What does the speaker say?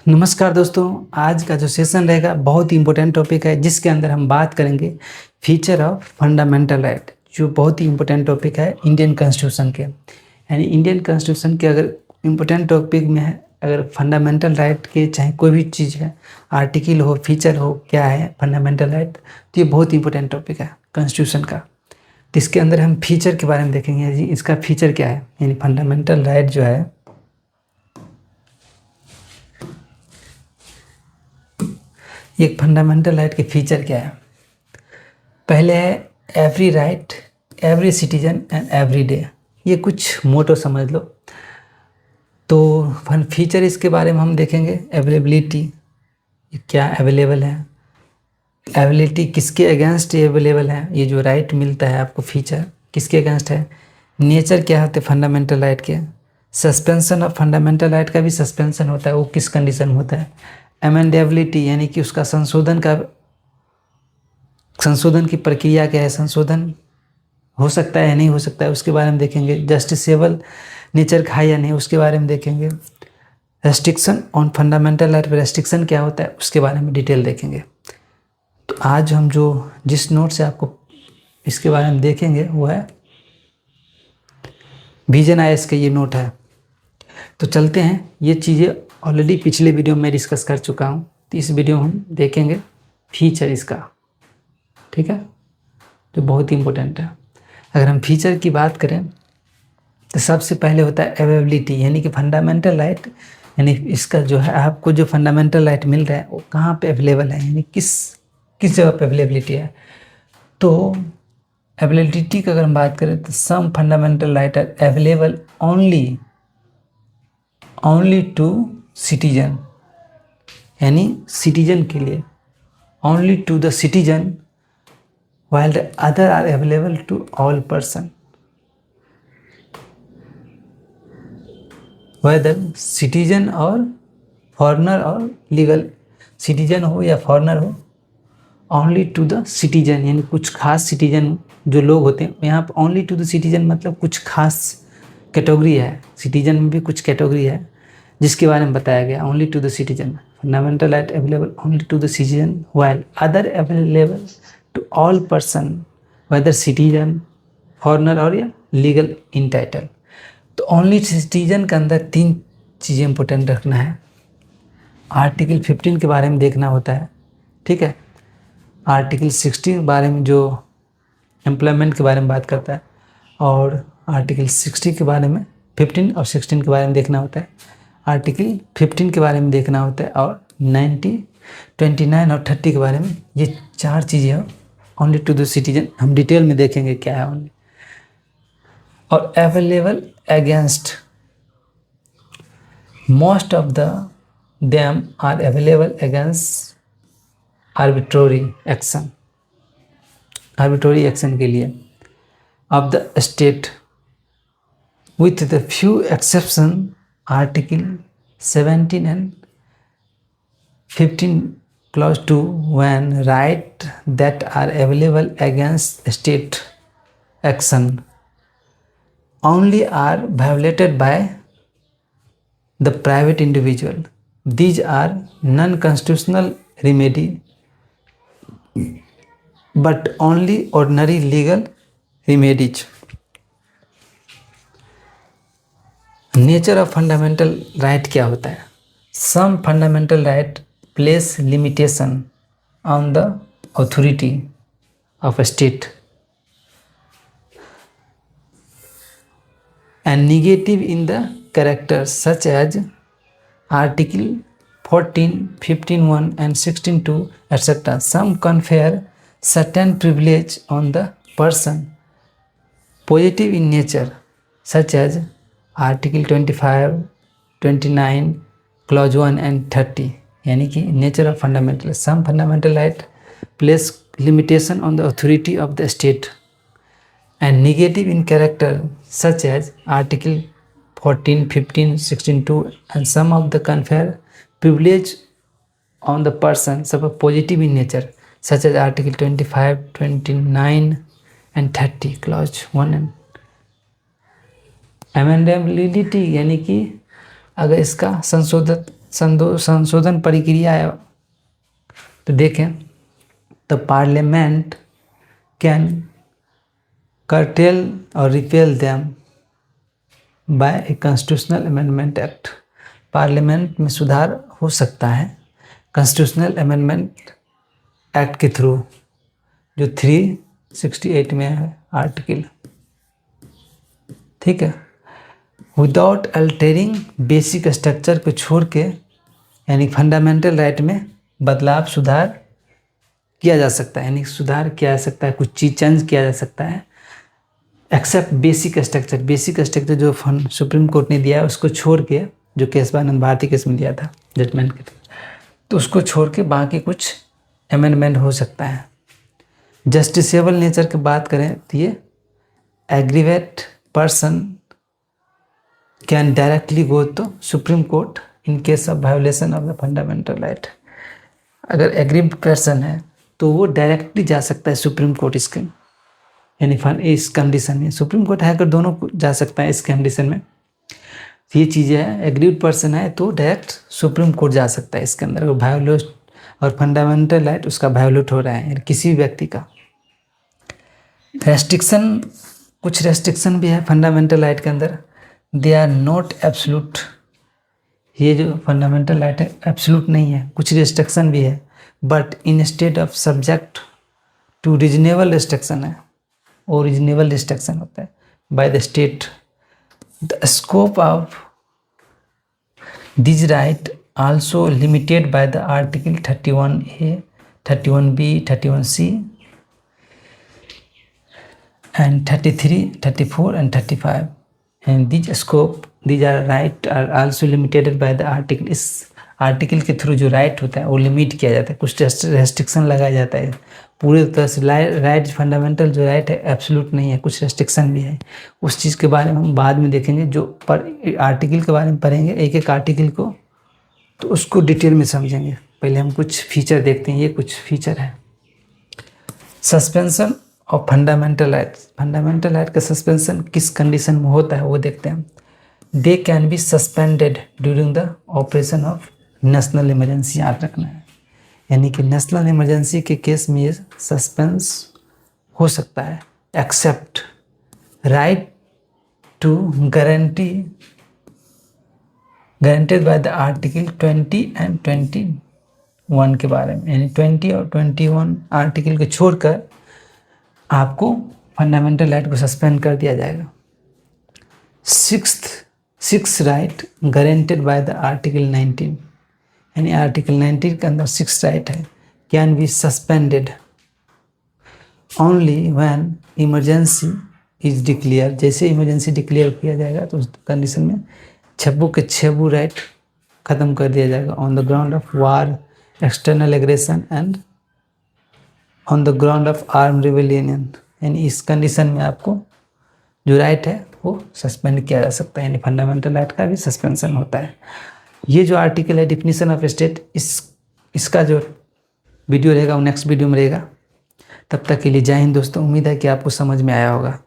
नमस्कार दोस्तों, आज का जो सेशन रहेगा बहुत ही इम्पोर्टेंट टॉपिक है जिसके अंदर हम बात करेंगे फीचर ऑफ फंडामेंटल राइट, जो बहुत ही इम्पोर्टेंट टॉपिक है इंडियन कॉन्स्टिट्यूशन के। यानी इंडियन कॉन्स्टिट्यूशन के अगर इम्पोर्टेंट टॉपिक में है, अगर फंडामेंटल राइट के चाहे कोई भी चीज़ है, आर्टिकल हो, फीचर हो, क्या है फंडामेंटल राइट, तो ये बहुत इंपॉर्टेंट टॉपिक है कॉन्स्टिट्यूशन का। तो इसके अंदर हम फीचर के बारे में देखेंगे जी, इसका फीचर क्या है। यानी फंडामेंटल राइट जो है, एक फंडामेंटल राइट के फीचर क्या है। पहले है every right, every citizen and every day. ये कुछ मोटो समझ लो। तो फीचर इसके बारे में हम देखेंगे। अवेलेबिलिटी, क्या अवेलेबल है, अवेलेबिलिटी किसके अगेंस्ट ये अवेलेबल है, ये जो राइट मिलता है आपको फीचर किसके अगेंस्ट है। नेचर क्या होते हैं फंडामेंटल राइट के। सस्पेंशन ऑफ फंडामेंटल राइट का भी सस्पेंशन होता है, वो किस कंडीशन में होता है। अमेंडेबिलिटी यानी कि उसका संशोधन की प्रक्रिया क्या है, संशोधन हो सकता है या नहीं हो सकता है, उसके बारे में देखेंगे। जस्टिसेबल नेचर का है या नहीं, उसके बारे में देखेंगे। Restriction on fundamental right, restriction क्या होता है उसके बारे में डिटेल देखेंगे। तो आज हम जिस नोट से आपको इसके बारे में देखेंगे वो है विजन आईएएस का ये नोट है। तो चलते हैं, ये चीज़ें ऑलरेडी पिछले वीडियो में डिस्कस कर चुका हूँ, तो इस वीडियो में हम देखेंगे फीचर इसका, ठीक है, जो बहुत ही इम्पोर्टेंट है। अगर हम फीचर की बात करें तो सबसे पहले होता है अवेलेबिलिटी, यानी कि फंडामेंटल राइट, यानी इसका जो है आपको जो फंडामेंटल राइट मिल रहा है वो कहाँ पे अवेलेबल है, यानी किस जगह पे अवेलेबिलिटी है। तो अवेलेबिलिटी की अगर हम बात करें तो some fundamental right are available only to citizen, यानी सिटीजन के लिए, only to the citizen, while the other are available to all person, whether citizen और फॉरनर और लीगल, सिटीजन हो या फॉरनर हो, ओनली टू द सिटीजन, यानी कुछ खास सिटीजन जो लोग होते हैं यहाँ पर। ओनली टू द सिटीजन मतलब कुछ खास कैटेगरी है, सिटीजन में भी कुछ कैटेगरी है जिसके बारे में बताया गया। Only to the citizen, fundamental right available only to the citizen, while other available to all person, whether citizen, foreigner और या लीगल इंटाइटल। तो ओनली सिटीजन के अंदर तीन चीज़ें इंपॉर्टेंट रखना है। आर्टिकल 15 के बारे में देखना होता है, ठीक है। आर्टिकल 16 के बारे में जो एम्प्लॉयमेंट के बारे में बात करता है, और आर्टिकल 60 के बारे में 15 और 16 के बारे में देखना होता है। आर्टिकल 15 के बारे में देखना होता है, और 90, 29 और 30 के बारे में। ये चार चीज़ें ओनली टू द सिटीजन हम डिटेल में देखेंगे क्या है ओनली। और available against, most of the them are available against arbitrary action, arbitrary action के लिए of the state, with the few exception. Article 17 and 15 clause 2, when right that are available against state action only are violated by the private individual, these are non-constitutional remedy but only ordinary legal remedies. Nature of fundamental right क्या होता है। Some fundamental right place limitation on the authority of a state and negative in the character, such as article 14, 15(1) and 16(2) etc. Some confer certain privilege on the person, positive in nature, such as article 25, 29 clause 1 and 30। यानी कि nature of fundamental, some fundamental right place limitation on the authority of the state and negative in character, such as article 14, 15, 16(2) and some of the confer privilege on the person, सब positive in nature, such as article 25, 29 and 30 clause 1 and. Amendability यानी कि अगर इसका संशोधन प्रक्रिया है, तो देखें, द पार्लियामेंट कैन curtail और repeal them by a constitutional amendment act. Parliament में सुधार हो सकता है कॉन्स्टिट्यूशनल अमेंडमेंट एक्ट के थ्रू, जो 368 में है आर्टिकल, ठीक है। विदाउट अल्टेरिंग बेसिक स्ट्रक्चर को छोड़ के, यानी फंडामेंटल राइट में बदलाव सुधार किया जा सकता है, यानी सुधार किया जा सकता है, कुछ चीज़ चेंज किया जा सकता है, except basic structure. Basic structure जो सुप्रीम कोर्ट ने दिया है उसको छोड़ के, जो केशवानंद भारती केस में दिया था जजमेंट के, तो उसको छोड़ के बाकी कुछ अमेंडमेंट हो सकता है। जस्टिसेबल नेचर की बात करें तो ये aggrieved person can directly go to supreme court in case of violation of the fundamental right. अगर एग्रीड पर्सन है तो वो डायरेक्टली जा सकता है सुप्रीम कोर्ट, इसके यानी इस कंडीशन में सुप्रीम कोर्ट है अगर दोनों जा सकता है इस कंडीशन में। ये चीज़ें है, एग्रीड पर्सन है तो डायरेक्ट सुप्रीम कोर्ट जा सकता है इसके अंदर, वायोलेट और फंडामेंटल राइट उसका वायोलेट हो रहा है किसी भी व्यक्ति का। रेस्ट्रिक्शन, कुछ रेस्ट्रिक्शन भी है फंडामेंटल राइट के अंदर, दे आर नॉट एब्सोल्यूट। ये जो फंडामेंटल राइट है एब्सोल्यूट नहीं है, कुछ रिस्ट्रिक्शन भी है, but in state of subject to reasonable restriction है, और रीजनेबल रिस्ट्रिक्शन होता है by the state. The scope of this right also limited by the article 31A, 31B, 31C and 33, 34 and 35, and these are right are also limited by the article। इस article के through जो right होता है वो limit किया जाता है, कुछ रेस्ट्रिक्शन लगाया जाता है। पूरे तरह से राइट फंडामेंटल जो राइट है एब्सोल्यूट नहीं है, कुछ रेस्ट्रिक्शन भी है। उस चीज़ के बारे में हम बाद में देखेंगे, जो पर आर्टिकल के बारे में पढ़ेंगे एक एक आर्टिकल को, तो उसको डिटेल में समझेंगे। पहले हम कुछ फीचर देखते हैं, ये कुछ फीचर है। Suspension of fundamental right. Fundamental right का सस्पेंशन किस कंडीशन में होता है वो देखते हैं। They can be suspended during the operation of national emergency, याद रखना है, यानी कि नेशनल इमरजेंसी के केस में ये सस्पेंस हो सकता है। Except right to guaranteed by the article 20 and 21 के बारे में, यानी 20 और 21 आर्टिकल को छोड़कर आपको फंडामेंटल राइट को सस्पेंड कर दिया जाएगा। Six right guaranteed by the article 19, यानी आर्टिकल 19 के अंदर 6 राइट है, can be suspended only when emergency is declare. जैसे इमरजेंसी डिक्लेयर किया जाएगा तो उस कंडीशन में 6 के 6 राइट ख़त्म कर दिया जाएगा। On the ground of war, external aggression and on the ground of arm rebellion, यानी इस कंडीशन में आपको जो राइट है वो सस्पेंड किया जा सकता है, यानी फंडामेंटल राइट का भी सस्पेंशन होता है। ये जो आर्टिकल है डिफिनीशन ऑफ स्टेट, इसका जो वीडियो रहेगा वो नेक्स्ट वीडियो में रहेगा। तब तक के लिए जय हिंद दोस्तों, उम्मीद है कि आपको समझ में आया होगा।